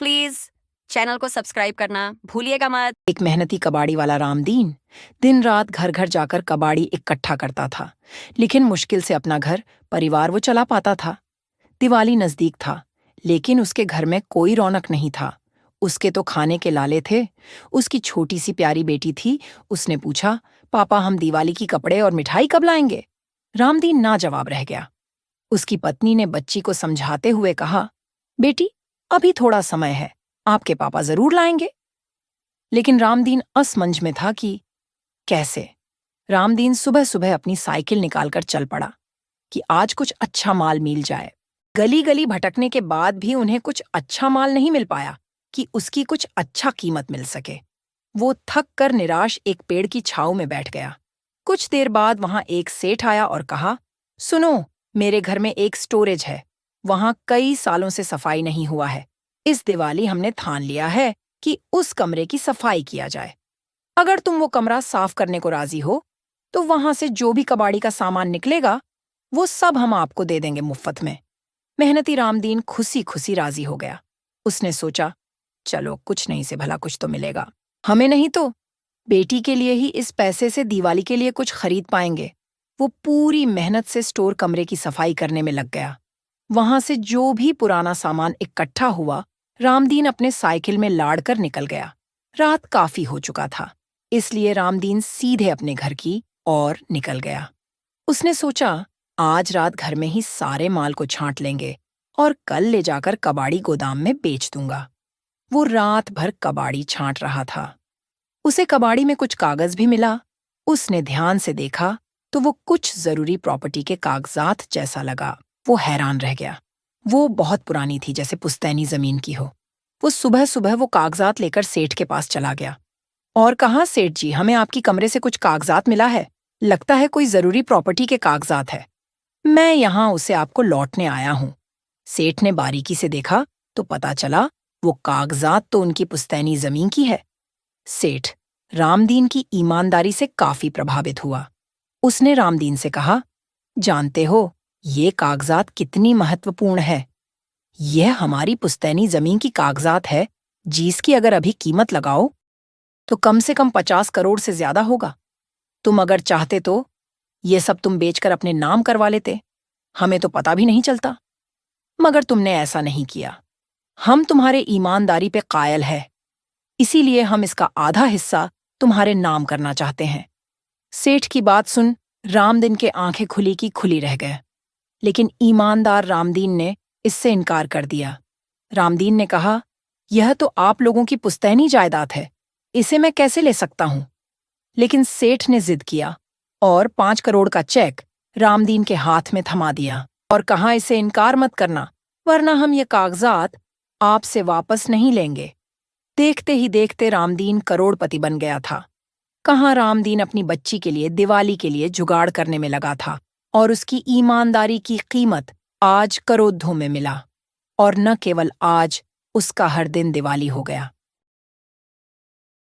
Please channel को subscribe करना भूलिएगा मत। एक मेहनती कबाड़ी वाला रामदीन दिन रात घर घर जाकर कबाड़ी इकट्ठा करता था, लेकिन मुश्किल से अपना घर परिवार वो चला पाता था। दिवाली नजदीक था, लेकिन उसके घर में कोई रौनक नहीं था। उसके तो खाने के लाले थे। उसकी छोटी सी प्यारी बेटी थी। उसने पूछा, पापा हम दिवाली की कपड़े और मिठाई कब लाएंगे? रामदीन ना जवाब रह गया। उसकी पत्नी ने बच्ची को समझाते हुए कहा, बेटी अभी थोड़ा समय है, आपके पापा जरूर लाएंगे। लेकिन रामदीन असमंज में था कि कैसे। रामदीन सुबह सुबह अपनी साइकिल निकालकर चल पड़ा कि आज कुछ अच्छा माल मिल जाए। गली गली भटकने के बाद भी उन्हें कुछ अच्छा माल नहीं मिल पाया कि उसकी कुछ अच्छा कीमत मिल सके। वो थक कर निराश एक पेड़ की छांव में बैठ गया। कुछ देर बाद वहां एक सेठ आया और कहा, सुनो, मेरे घर में एक स्टोरेज है, वहां कई सालों से सफाई नहीं हुआ है। इस दिवाली हमने ठान लिया है कि उस कमरे की सफाई किया जाए। अगर तुम वो कमरा साफ करने को राजी हो तो वहां से जो भी कबाड़ी का सामान निकलेगा वो सब हम आपको दे देंगे मुफ्त में। मेहनती रामदीन खुशी खुशी राजी हो गया। उसने सोचा, चलो कुछ नहीं से भला कुछ तो मिलेगा, हमें नहीं तो बेटी के लिए ही इस पैसे से दिवाली के लिए कुछ खरीद पाएंगे। वो पूरी मेहनत से स्टोर कमरे की सफाई करने में लग गया। वहां से जो भी पुराना सामान इकट्ठा हुआ, रामदीन अपने साइकिल में लाद कर निकल गया। रात काफी हो चुका था, इसलिए रामदीन सीधे अपने घर की ओर निकल गया। उसने सोचा, आज रात घर में ही सारे माल को छांट लेंगे और कल ले जाकर कबाड़ी गोदाम में बेच दूंगा। वो रात भर कबाड़ी छांट रहा था। उसे कबाड़ी में कुछ कागज भी मिला। उसने ध्यान से देखा तो वो कुछ जरूरी प्रॉपर्टी के कागजात जैसा लगा। वो हैरान रह गया। वो बहुत पुरानी थी, जैसे पुश्तैनी जमीन की हो। वो सुबह सुबह वो कागजात लेकर सेठ के पास चला गया और कहा, सेठ जी, हमें आपकी कमरे से कुछ कागजात मिला है। लगता है कोई जरूरी प्रॉपर्टी के कागजात है। मैं यहाँ उसे आपको लौटने आया हूँ। सेठ ने बारीकी से देखा तो पता चला वो कागजात तो उनकी पुश्तैनी जमीन की है। सेठ रामदीन की ईमानदारी से काफी प्रभावित हुआ। उसने रामदीन से कहा, जानते हो ये कागजात कितनी महत्वपूर्ण है? यह हमारी पुश्तैनी जमीन की कागजात है, जिसकी अगर अभी कीमत लगाओ तो कम से कम 50 करोड़ से ज्यादा होगा। तुम अगर चाहते तो ये सब तुम बेचकर अपने नाम करवा लेते, हमें तो पता भी नहीं चलता। मगर तुमने ऐसा नहीं किया। हम तुम्हारे ईमानदारी पे कायल है, इसीलिए हम इसका आधा हिस्सा तुम्हारे नाम करना चाहते हैं। सेठ की बात सुन रामदीन के आंखें खुली की खुली रह गए, लेकिन ईमानदार रामदीन ने इससे इनकार कर दिया। रामदीन ने कहा, यह तो आप लोगों की पुश्तैनी जायदाद है, इसे मैं कैसे ले सकता हूं? लेकिन सेठ ने जिद किया और 5 करोड़ का चेक रामदीन के हाथ में थमा दिया और कहा, इसे इनकार मत करना, वरना हम ये कागजात आपसे वापस नहीं लेंगे। देखते ही देखते रामदीन करोड़पति बन गया था। कहाँ रामदीन अपनी बच्ची के लिए दिवाली के लिए जुगाड़ करने में लगा था और उसकी ईमानदारी की कीमत आज करोड़ों में मिला। और न केवल आज, उसका हर दिन दिवाली हो गया।